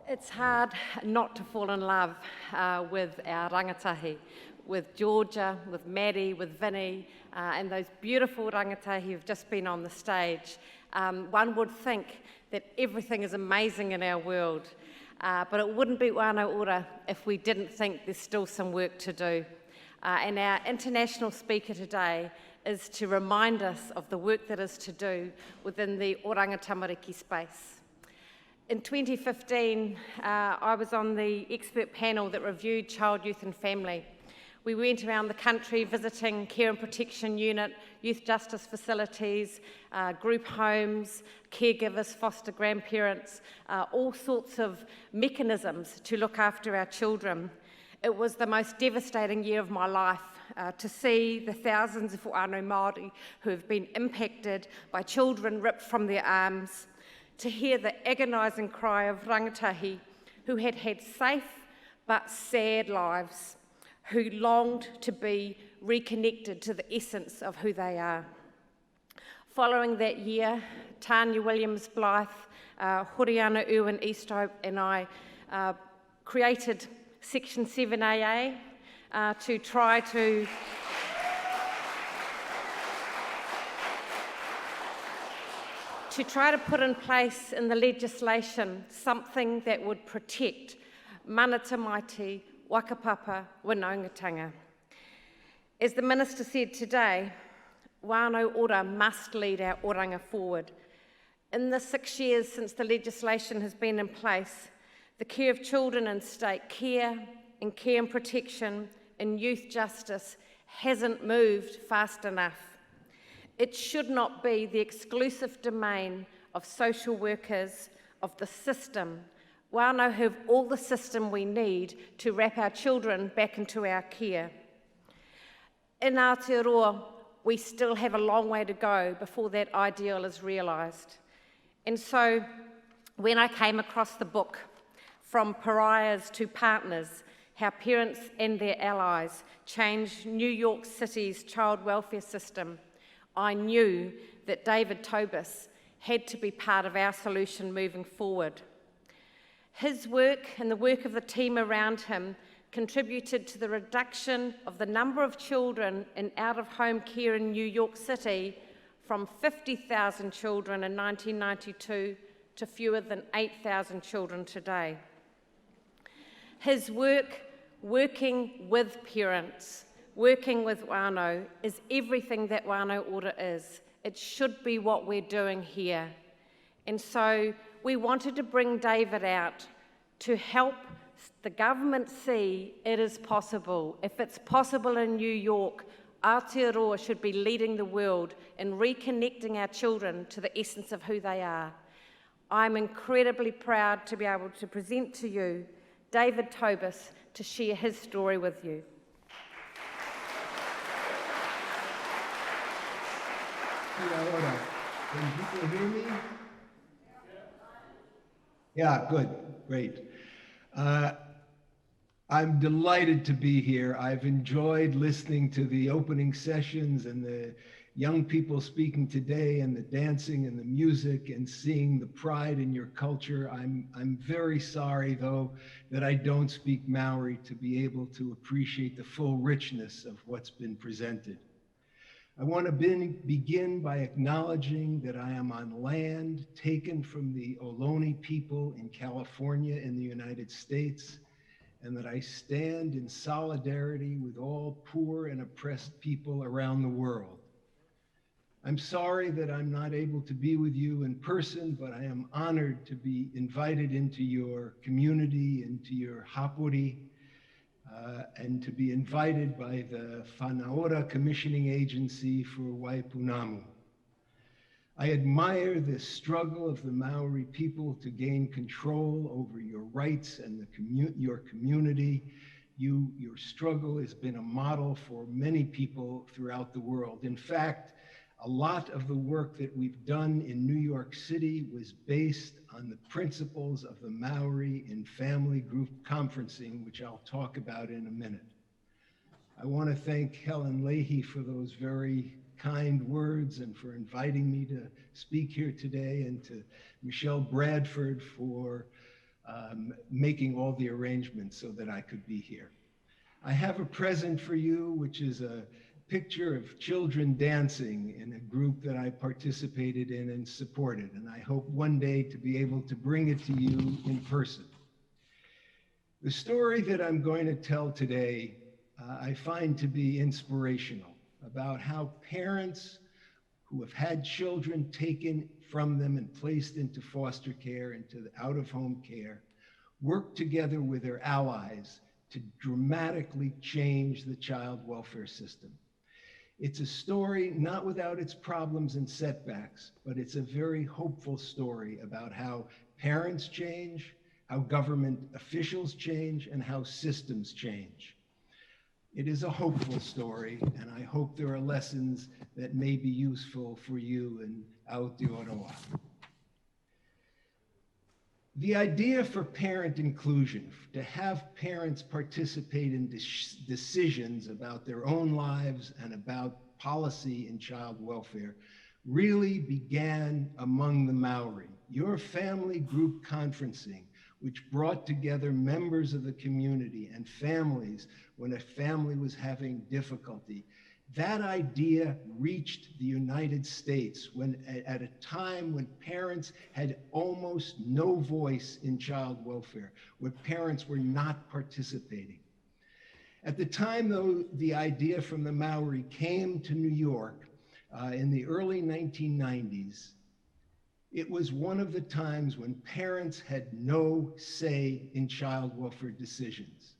It's hard not to fall in love with our rangatahi, with Georgia, with Maddie, with Vinny, and those beautiful rangatahi who've just been on the stage. One would think that everything is amazing in our world, but it wouldn't be wānau ora if we didn't think there's still some work to do. And our international speaker today is to remind us of the work that is to do within the Oranga Tamariki space. In 2015, I was on the expert panel that reviewed child, youth and family. We went around the country visiting care and protection unit, youth justice facilities, group homes, caregivers, foster grandparents, all sorts of mechanisms to look after our children. It was the most devastating year of my life to see the thousands of whānau Māori who have been impacted by children ripped from their arms, to hear the agonising cry of rangatahi who had had safe but sad lives, who longed to be reconnected to the essence of who they are. Following that year, Tanya Williams-Blythe, Horiana Irwin Easthope and I created Section 7AA to try to put in place in the legislation something that would protect mana tamaiti, wakapapa, whanaungatanga. As the Minister said today, wānau ora must lead our oranga forward. In the 6 years since the legislation has been in place, the care of children in state care and protection and youth justice hasn't moved fast enough. It should not be the exclusive domain of social workers, of the system. Wānau have all the system we need to wrap our children back into our care. In Aotearoa, we still have a long way to go before that ideal is realised. And so, when I came across the book, From Pariahs to Partners, How Parents and Their Allies Changed New York City's Child Welfare System, I knew that David Tobis had to be part of our solution moving forward. His work and the work of the team around him contributed to the reduction of the number of children in out-of-home care in New York City from 50,000 children in 1992 to fewer than 8,000 children today. His work, working with parents, working with wānau, is everything that wānau ora is. It should be what we're doing here. And so we wanted to bring David out to help the government see it is possible. If it's possible in New York, Aotearoa should be leading the world in reconnecting our children to the essence of who they are. I'm incredibly proud to be able to present to you David Tobis to share his story with you. Can people hear me? Yeah, good, great. I'm delighted to be here. I've enjoyed listening to the opening sessions and the young people speaking today and the dancing and the music and seeing the pride in your culture. I'm very sorry, though, that I don't speak Maori to be able to appreciate the full richness of what's been presented. I want to begin by acknowledging that I am on land taken from the Ohlone people in California in the United States, and that I stand in solidarity with all poor and oppressed people around the world. I'm sorry that I'm not able to be with you in person, but I am honored to be invited into your community, into your hapori, and to be invited by the Whanaora Commissioning Agency for Waipunamu. I admire the struggle of the Maori people to gain control over your rights and your community. Your struggle has been a model for many people throughout the world. In fact, a lot of the work that we've done in New York City was based on the principles of the Maori in family group conferencing, which I'll talk about in a minute. I want to thank Helen Leahy for those very kind words and for inviting me to speak here today, and to Michelle Bradford for making all the arrangements so that I could be here. I have a present for you, which is a picture of children dancing in a group that I participated in and supported, and I hope one day to be able to bring it to you in person. The story that I'm going to tell today, I find to be inspirational, about how parents who have had children taken from them and placed into foster care, into the out-of-home care, work together with their allies to dramatically change the child welfare system. It's a story not without its problems and setbacks, but it's a very hopeful story about how parents change, how government officials change, and how systems change. It is a hopeful story, and I hope there are lessons that may be useful for you in Aotearoa. The idea for parent inclusion, to have parents participate in decisions about their own lives and about policy in child welfare, really began among the Maori. Your family group conferencing, which brought together members of the community and families when a family was having difficulty. That idea reached the United States at a time when parents had almost no voice in child welfare, where parents were not participating. At the time, though, the idea from the Maori came to New York in the early 1990s, it was one of the times when parents had no say in child welfare decisions.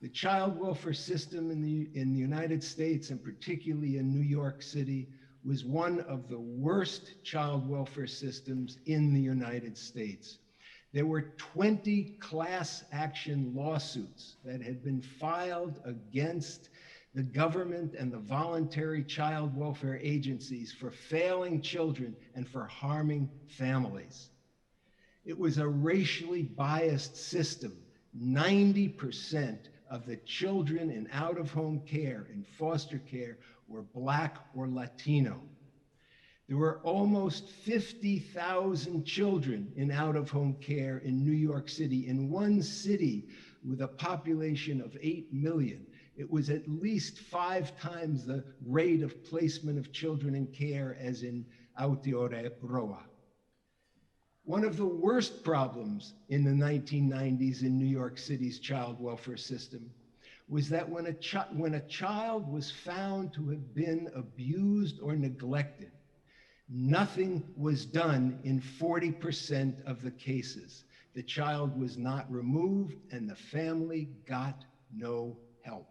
The child welfare system in the United States, and particularly in New York City, was one of the worst child welfare systems in the United States. There were 20 class action lawsuits that had been filed against the government and the voluntary child welfare agencies for failing children and for harming families. It was a racially biased system. 90% of the children in out-of-home care, in foster care, were Black or Latino. There were almost 50,000 children in out-of-home care in New York City, in one city with a population of 8 million. It was at least 5 times the rate of placement of children in care as in Aotearoa. One of the worst problems in the 1990s in New York City's child welfare system was that when a child was found to have been abused or neglected, nothing was done in 40% of the cases. The child was not removed and the family got no help.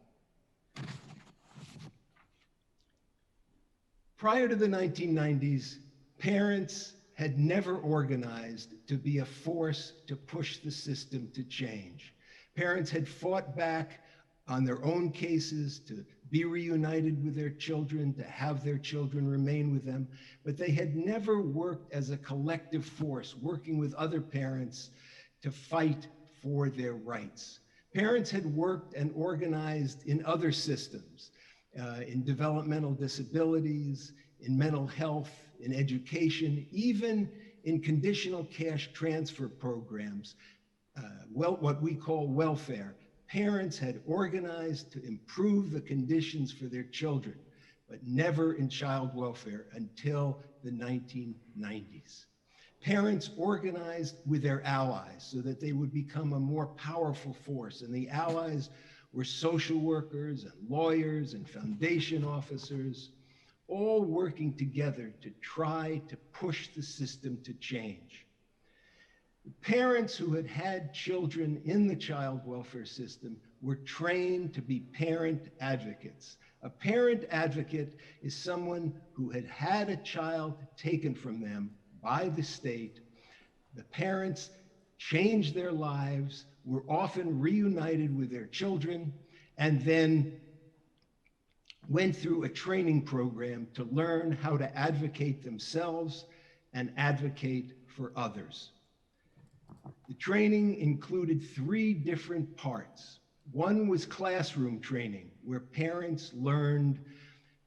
Prior to the 1990s, parents had never organized to be a force to push the system to change. Parents had fought back on their own cases to be reunited with their children, to have their children remain with them, but they had never worked as a collective force, working with other parents to fight for their rights. Parents had worked and organized in other systems, in developmental disabilities, in mental health, in education, even in conditional cash transfer programs, what we call welfare. Parents had organized to improve the conditions for their children, but never in child welfare until the 1990s. Parents organized with their allies so that they would become a more powerful force, and the allies were social workers and lawyers and foundation officers, all working together to try to push the system to change. Parents who had had children in the child welfare system were trained to be parent advocates. A parent advocate is someone who had had a child taken from them by the state. The parents changed their lives, were often reunited with their children, and then went through a training program to learn how to advocate themselves and advocate for others. The training included 3 different parts. One was classroom training, where parents learned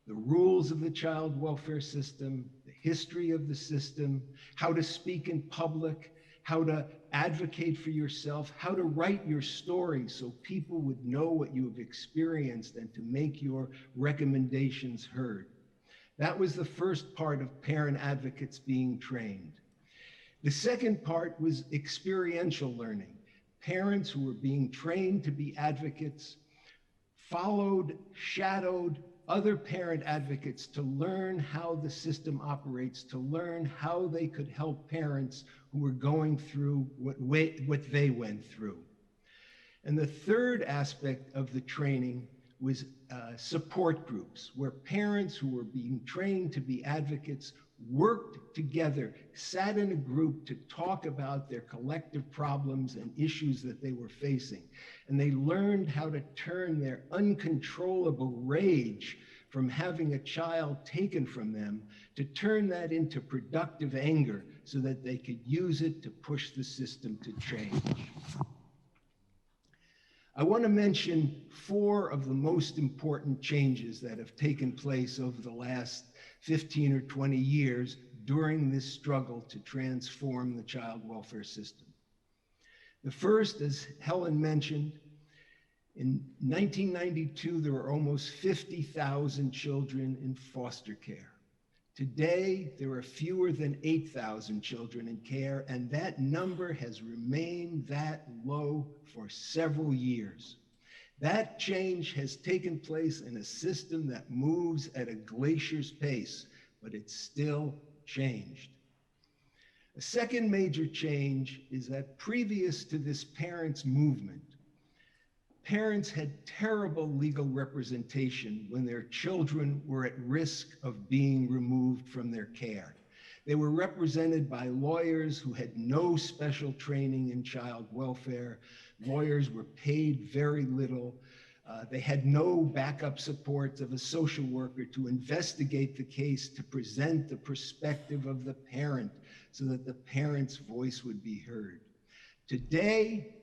the rules of the child welfare system, the history of the system, how to speak in public, how to advocate for yourself, how to write your story so people would know what you have experienced and to make your recommendations heard. That was the first part of parent advocates being trained. The second part was experiential learning. Parents who were being trained to be advocates followed, shadowed other parent advocates to learn how the system operates, to learn how they could help parents who were going through what they went through. And the third aspect of the training was support groups, where parents who were being trained to be advocates worked together, sat in a group to talk about their collective problems and issues that they were facing. And they learned how to turn their uncontrollable rage from having a child taken from them, to turn that into productive anger so that they could use it to push the system to change. I want to mention 4 of the most important changes that have taken place over the last 15 or 20 years during this struggle to transform the child welfare system. The first, as Helen mentioned, in 1992, there were almost 50,000 children in foster care. Today, there are fewer than 8,000 children in care, and that number has remained that low for several years. That change has taken place in a system that moves at a glacier's pace, but it's still changed. A second major change is that previous to this parents' movement, parents had terrible legal representation when their children were at risk of being removed from their care. They were represented by lawyers who had no special training in child welfare. Lawyers were paid very little. They had no backup supports of a social worker to investigate the case, to present the perspective of the parent so that the parent's voice would be heard. Today,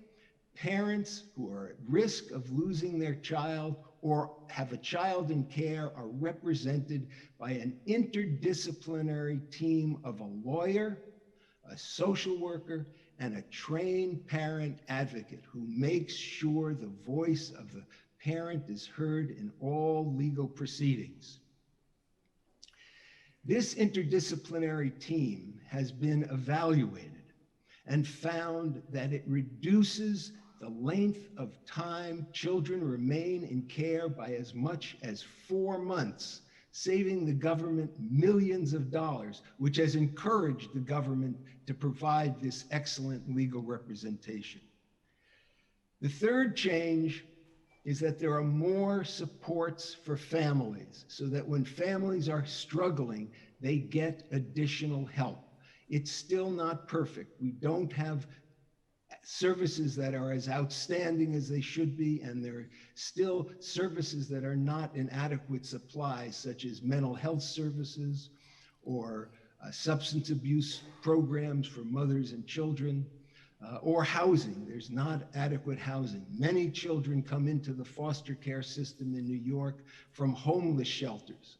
parents who are at risk of losing their child or have a child in care are represented by an interdisciplinary team of a lawyer, a social worker, and a trained parent advocate who makes sure the voice of the parent is heard in all legal proceedings. This interdisciplinary team has been evaluated and found that it reduces the length of time children remain in care by as much as 4 months, saving the government millions of dollars, which has encouraged the government to provide this excellent legal representation. The third change is that there are more supports for families, so that when families are struggling, they get additional help. It's still not perfect. We don't have services that are as outstanding as they should be, and there are still services that are not in adequate supply, such as mental health services or substance abuse programs for mothers and children, or housing. There's not adequate housing. Many children come into the foster care system in New York from homeless shelters.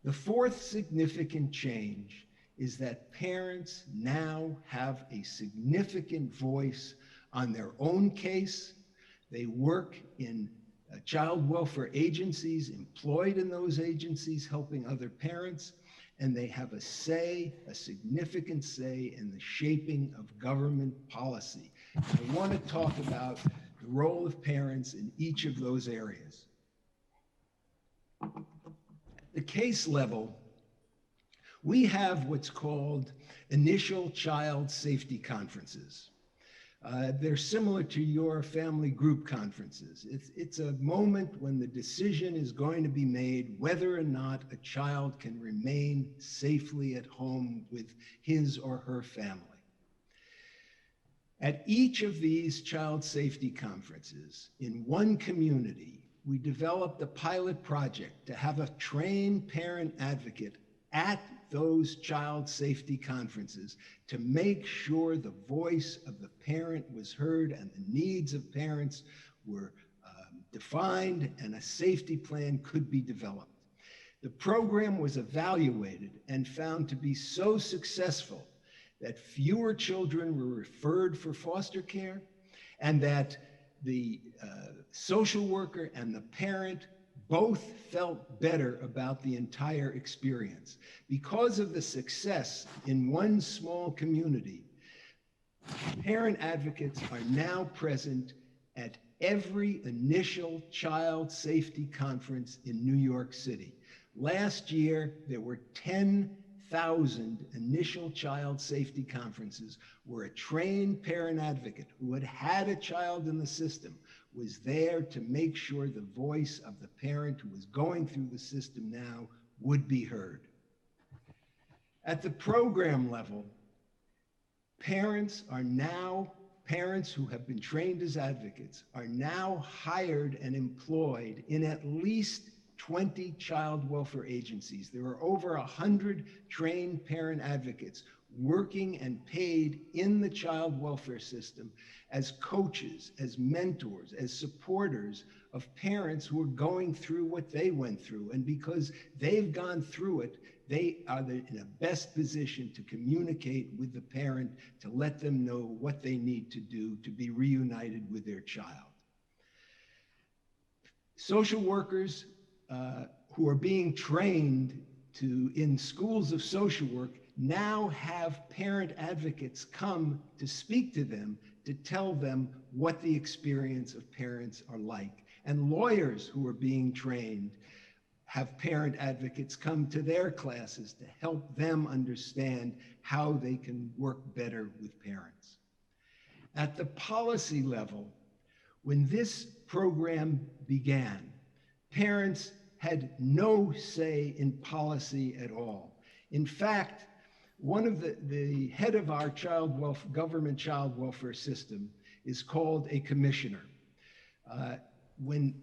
The fourth significant change is that parents now have a significant voice on their own case. They work in child welfare agencies, employed in those agencies, helping other parents, and they have a say, a significant say in the shaping of government policy. I want to talk about the role of parents in each of those areas. At the case level, we have what's called initial child safety conferences. They're similar to your family group conferences. It's a moment when the decision is going to be made whether or not a child can remain safely at home with his or her family. At each of these child safety conferences, in one community, we developed a pilot project to have a trained parent advocate at those child safety conferences to make sure the voice of the parent was heard and the needs of parents were defined and a safety plan could be developed. The program was evaluated and found to be so successful that fewer children were referred for foster care, and that the social worker and the parent both felt better about the entire experience. Because of the success in one small community, parent advocates are now present at every initial child safety conference in New York City. Last year, there were 10,000 initial child safety conferences where a trained parent advocate who had had a child in the system was there to make sure the voice of the parent who was going through the system now would be heard. At the program level, parents who have been trained as advocates are now hired and employed in at least 20 child welfare agencies. There are over 100 trained parent advocates working and paid in the child welfare system as coaches, as mentors, as supporters of parents who are going through what they went through. And because they've gone through it, they are in the best position to communicate with the parent, to let them know what they need to do to be reunited with their child. Social workers who are being trained in schools of social work now have parent advocates come to speak to them, to tell them what the experience of parents are like. And lawyers who are being trained have parent advocates come to their classes to help them understand how they can work better with parents. At the policy level, when this program began, parents had no say in policy at all. In fact, one of the head of our government child welfare system is called a commissioner. When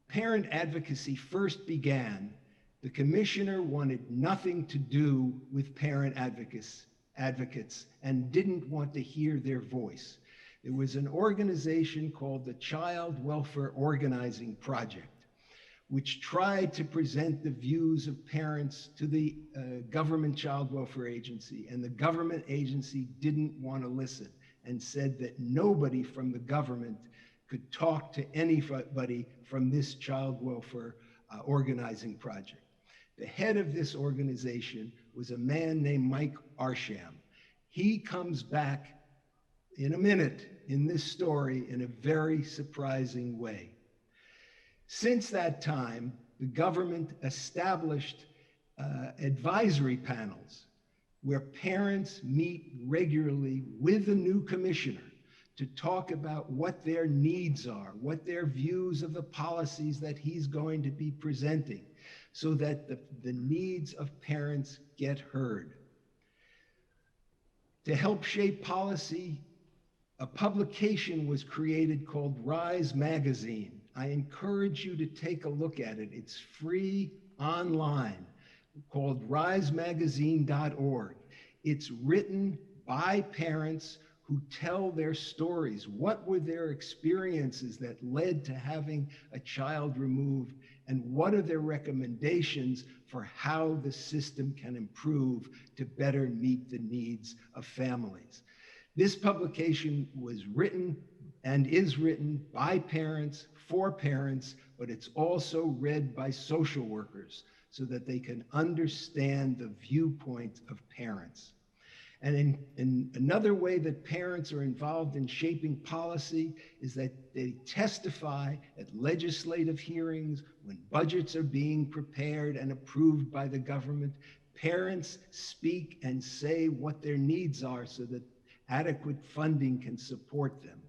parent advocacy first began, the commissioner wanted nothing to do with parent advocates and didn't want to hear their voice. There was an organization called the Child Welfare Organizing Project, which tried to present the views of parents to the government child welfare agency, and the government agency didn't want to listen and said that nobody from the government could talk to anybody from this child welfare organizing project. The head of this organization was a man named Mike Arsham. He comes back in a minute in this story in a very surprising way. Since that time, the government established advisory panels where parents meet regularly with the new commissioner to talk about what their needs are, what their views of the policies that he's going to be presenting, so that the needs of parents get heard. To help shape policy, a publication was created called Rise Magazine. I encourage you to take a look at it. It's free online, called risemagazine.org. It's written by parents who tell their stories. What were their experiences that led to having a child removed, and what are their recommendations for how the system can improve to better meet the needs of families? This publication was written and is written by parents, for parents, but it's also read by social workers so that they can understand the viewpoint of parents. And in another way that parents are involved in shaping policy is that they testify at legislative hearings when budgets are being prepared and approved by the government. Parents speak and say what their needs are so that adequate funding can support them.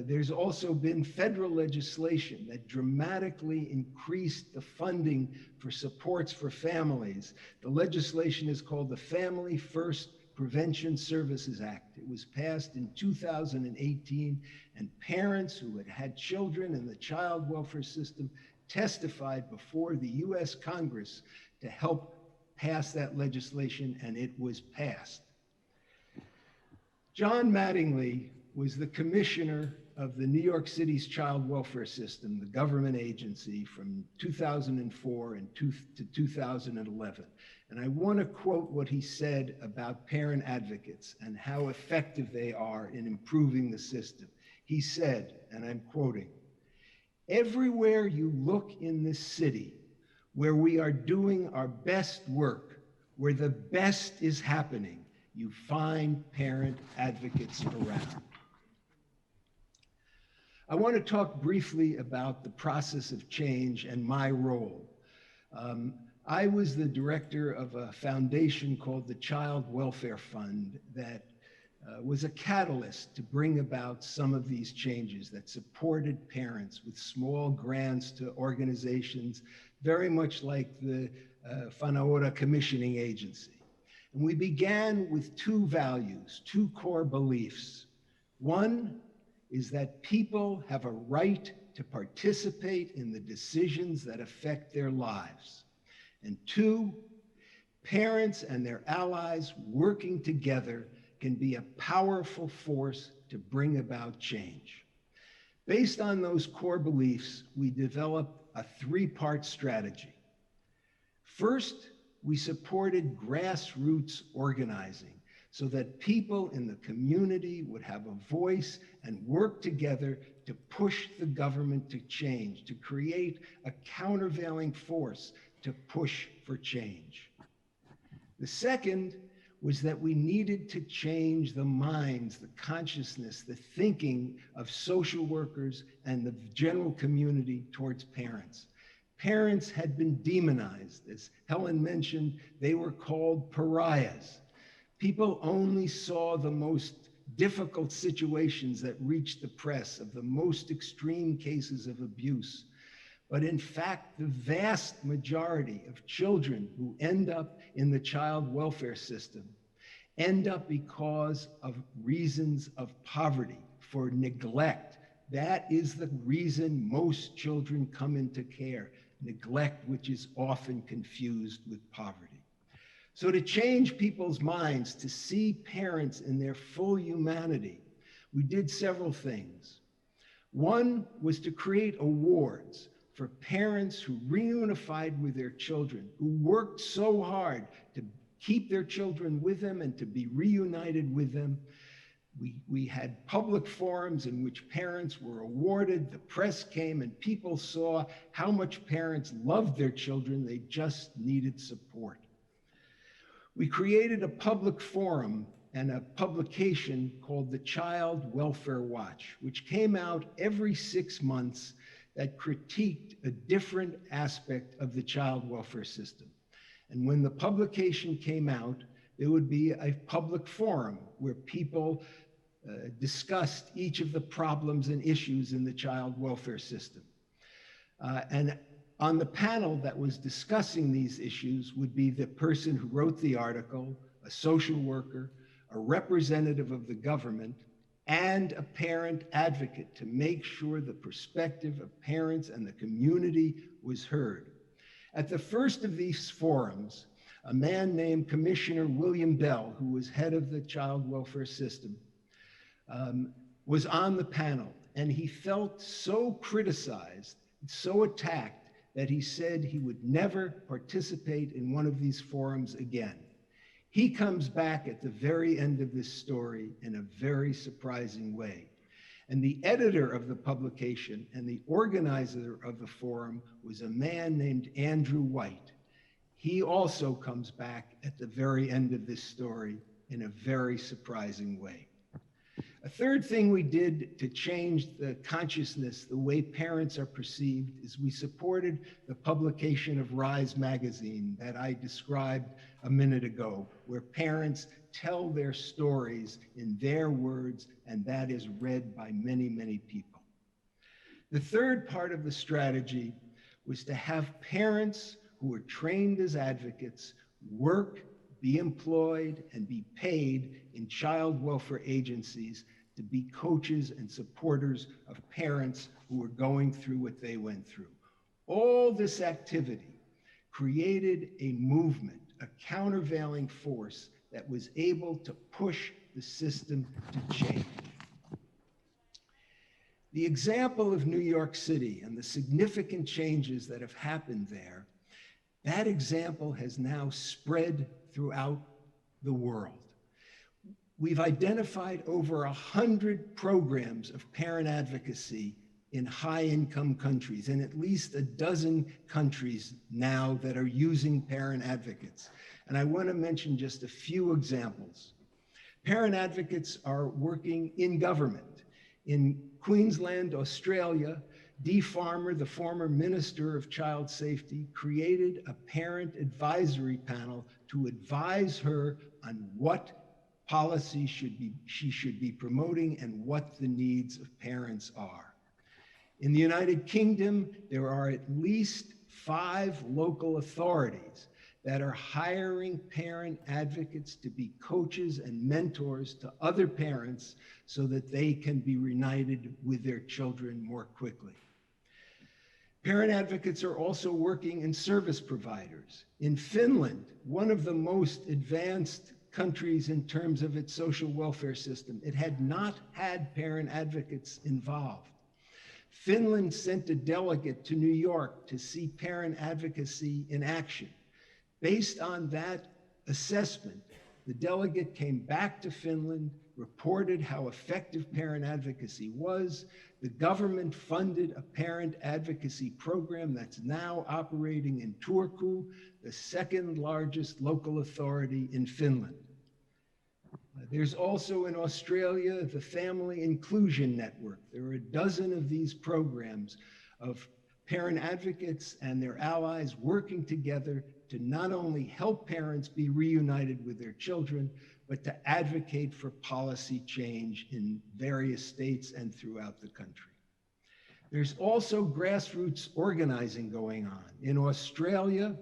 There's also been federal legislation that dramatically increased the funding for supports for families. The legislation is called the Family First Prevention Services Act. It was passed in 2018, and parents who had had children in the child welfare system testified before the US Congress to help pass that legislation, and it was passed. John Mattingly was the commissioner of the New York City's child welfare system, the government agency, from 2004 to 2011. And I want to quote what he said about parent advocates and how effective they are in improving the system. He said, and I'm quoting, "Everywhere you look in this city, where we are doing our best work, where the best is happening, you find parent advocates around." I want to talk briefly about the process of change and my role. I was the director of a foundation called the Child Welfare Fund that was a catalyst to bring about some of these changes that supported parents with small grants to organizations very much like the Whanaora Commissioning Agency. And we began with two values, two core beliefs. One is that people have a right to participate in the decisions that affect their lives. And two, parents and their allies working together can be a powerful force to bring about change. Based on those core beliefs, we developed a three-part strategy. First, we supported grassroots organizing so that people in the community would have a voice and work together to push the government to change, to create a countervailing force to push for change. The second was that we needed to change the minds, the consciousness, the thinking of social workers and the general community towards parents. Parents had been demonized. As Helen mentioned, they were called pariahs. People only saw the most difficult situations that reached the press of the most extreme cases of abuse. But in fact, the vast majority of children who end up in the child welfare system end up because of reasons of poverty, for neglect. That is the reason most children come into care, neglect, which is often confused with poverty. So to change people's minds, to see parents in their full humanity, we did several things. One was to create awards for parents who reunified with their children, who worked so hard to keep their children with them and to be reunited with them. We had public forums in which parents were awarded, the press came, and people saw how much parents loved their children, they just needed support. We created a public forum and a publication called the Child Welfare Watch, which came out every 6 months that critiqued a different aspect of the child welfare system. And when the publication came out, there would be a public forum where people discussed each of the problems and issues in the child welfare system. And on the panel that was discussing these issues would be the person who wrote the article, a social worker, a representative of the government, and a parent advocate to make sure the perspective of parents and the community was heard. At the first of these forums, a man named Commissioner William Bell, who was head of the child welfare system, was on the panel, and he felt so criticized, so attacked, that he said he would never participate in one of these forums again. He comes back at the very end of this story in a very surprising way. And the editor of the publication and the organizer of the forum was a man named Andrew White. He also comes back at the very end of this story in a very surprising way. A third thing we did to change the consciousness, the way parents are perceived, is we supported the publication of Rise magazine that I described a minute ago, where parents tell their stories in their words, and that is read by many, many people. The third part of the strategy was to have parents who were trained as advocates work, be employed, and be paid in child welfare agencies to be coaches and supporters of parents who were going through what they went through. All this activity created a movement, a countervailing force that was able to push the system to change. The example of New York City and the significant changes that have happened there, That example has now spread throughout the world. We've identified over 100 programs of parent advocacy in high-income countries, and at least a dozen countries now that are using parent advocates. And I want to mention just a few examples. Parent advocates are working in government. In Queensland, Australia, Dee Farmer, the former Minister of Child Safety, created a parent advisory panel to advise her on what policy she should be promoting and what the needs of parents are. In the United Kingdom, there are at least 5 local authorities that are hiring parent advocates to be coaches and mentors to other parents so that they can be reunited with their children more quickly. Parent advocates are also working in service providers. In Finland, one of the most advanced countries in terms of its social welfare system, it had not had parent advocates involved. Finland sent a delegate to New York to see parent advocacy in action. Based on that assessment, the delegate came back to Finland, reported how effective parent advocacy was. The government funded a parent advocacy program that's now operating in Turku, the second largest local authority in Finland. There's also in Australia the Family Inclusion Network. There are a dozen of these programs of parent advocates and their allies working together to not only help parents be reunited with their children, but to advocate for policy change in various states and throughout the country. There's also grassroots organizing going on. In Australia,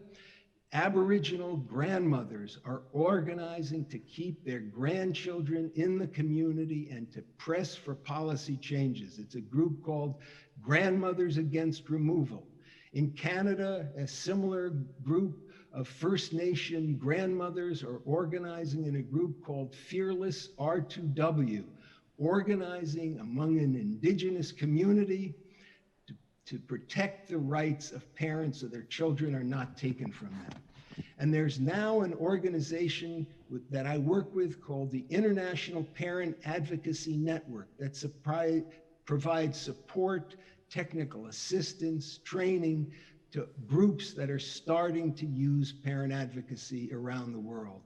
Aboriginal grandmothers are organizing to keep their grandchildren in the community and to press for policy changes. It's a group called Grandmothers Against Removal. In Canada, a similar group of First Nation grandmothers are organizing in a group called Fearless R2W, organizing among an Indigenous community to protect the rights of parents so their children are not taken from them. And there's now an organization that I work with called the International Parent Advocacy Network that provides support, technical assistance, training to groups that are starting to use parent advocacy around the world.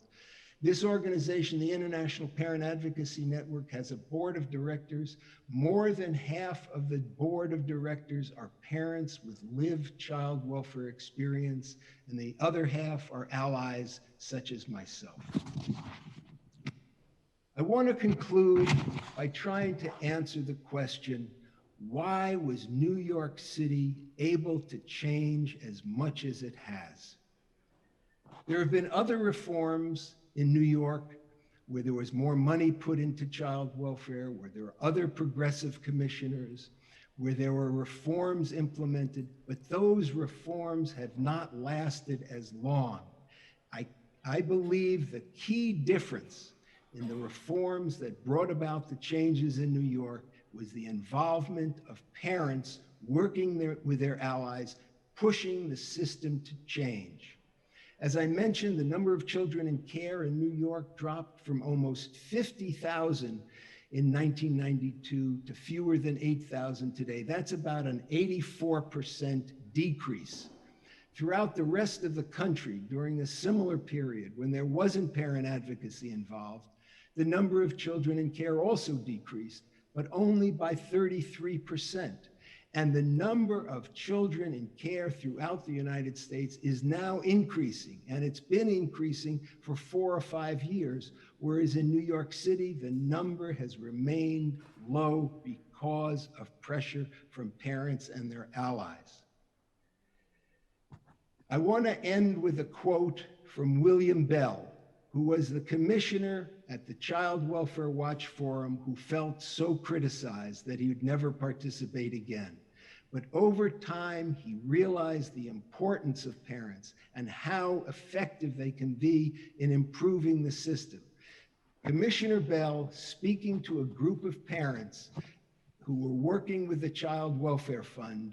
This organization, the International Parent Advocacy Network, has a board of directors. More than half of the board of directors are parents with lived child welfare experience, and the other half are allies such as myself. I want to conclude by trying to answer the question, why was New York City able to change as much as it has? There have been other reforms in New York where there was more money put into child welfare, where there were other progressive commissioners, where there were reforms implemented, but those reforms have not lasted as long. I believe the key difference in the reforms that brought about the changes in New York was the involvement of parents working with their allies, pushing the system to change. As I mentioned, the number of children in care in New York dropped from almost 50,000 in 1992 to fewer than 8,000 today. That's about an 84% decrease. Throughout the rest of the country, during a similar period when there wasn't parent advocacy involved, the number of children in care also decreased, but only by 33%. And the number of children in care throughout the United States is now increasing, and it's been increasing for 4 or 5 years, whereas in New York City, the number has remained low because of pressure from parents and their allies. I want to end with a quote from William Bell, who was the commissioner at the Child Welfare Watch Forum who felt so criticized that he would never participate again. But over time, he realized the importance of parents and how effective they can be in improving the system. Commissioner Bell, speaking to a group of parents who were working with the Child Welfare Fund,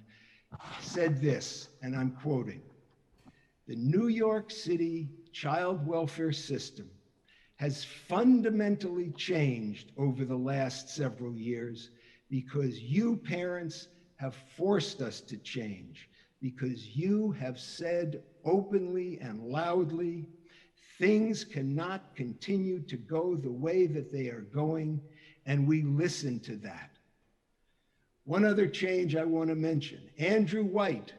said this, and I'm quoting, The New York City child welfare system has fundamentally changed over the last several years because you parents have forced us to change, because you have said openly and loudly, things cannot continue to go the way that they are going, and we listen to that. One other change I want to mention, Andrew White,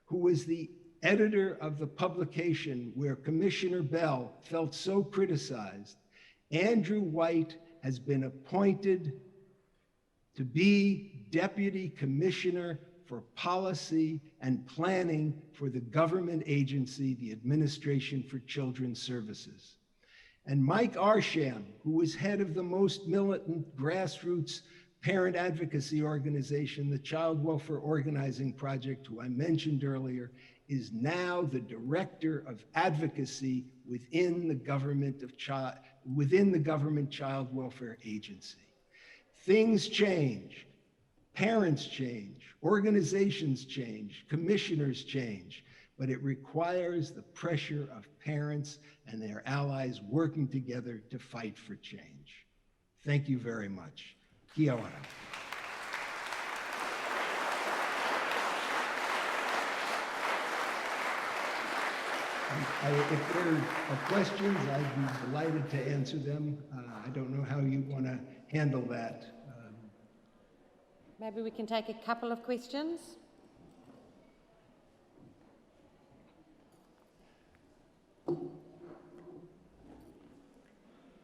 who was the editor of the publication where Commissioner Bell felt so criticized, Andrew White has been appointed to be Deputy Commissioner for Policy and Planning for the government agency, the Administration for Children's Services. And Mike Arsham, who was head of the most militant grassroots parent advocacy organization, the Child Welfare Organizing Project, who I mentioned earlier, is now the Director of Advocacy within the government Child Welfare Agency. Things change, parents change, organizations change, commissioners change, but it requires the pressure of parents and their allies working together to fight for change. Thank you very much. Kia ora. If there are questions, I'd be delighted to answer them. I don't know how you want to handle that. Maybe we can take a couple of questions.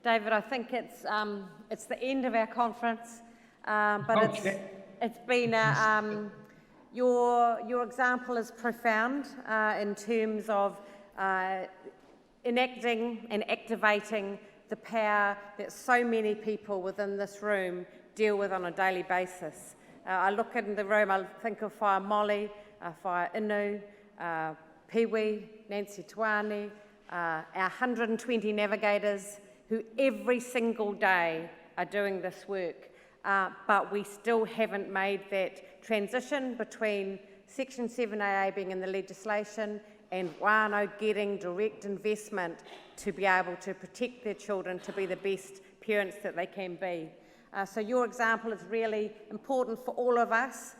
David, I think it's the end of our conference, but Okay. it's been your example is profound in terms of enacting and activating the power that so many people within this room deal with on a daily basis. I look in the room, I think of Whaia Molly, Whaia Inu, Peewee, Nancy Tuani, our 120 navigators who every single day are doing this work, but we still haven't made that transition between Section 7AA being in the legislation and whānau getting direct investment to be able to protect their children, to be the best parents that they can be. So your example is really important for all of us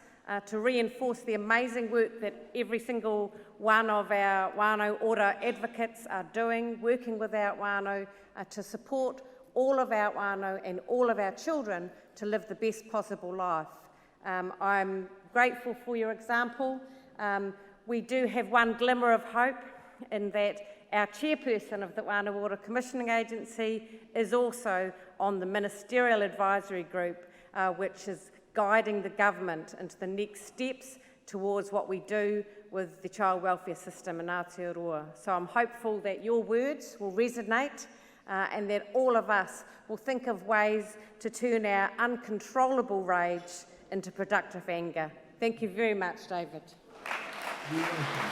to reinforce the amazing work that every single one of our whānau ora advocates are doing, working with our whānau to support all of our whānau and all of our children to live the best possible life. I'm grateful for your example. We do have one glimmer of hope in that our chairperson of the Whānau Ora Commissioning Agency is also on the Ministerial Advisory Group, which is guiding the government into the next steps towards what we do with the child welfare system in Aotearoa. So I'm hopeful that your words will resonate and that all of us will think of ways to turn our uncontrollable rage into productive anger. Thank you very much, David. You're welcome.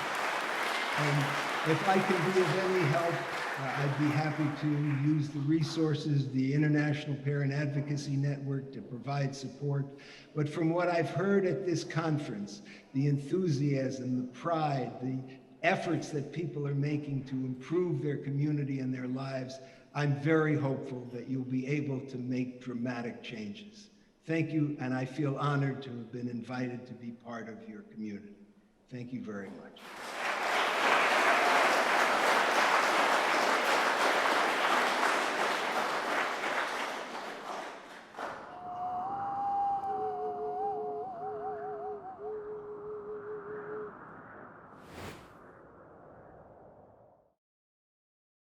And if I can be of any help, I'd be happy to use the resources, the International Parent Advocacy Network, to provide support. But from what I've heard at this conference, the enthusiasm, the pride, the efforts that people are making to improve their community and their lives, I'm very hopeful that you'll be able to make dramatic changes. Thank you, and I feel honored to have been invited to be part of your community. Thank you very much.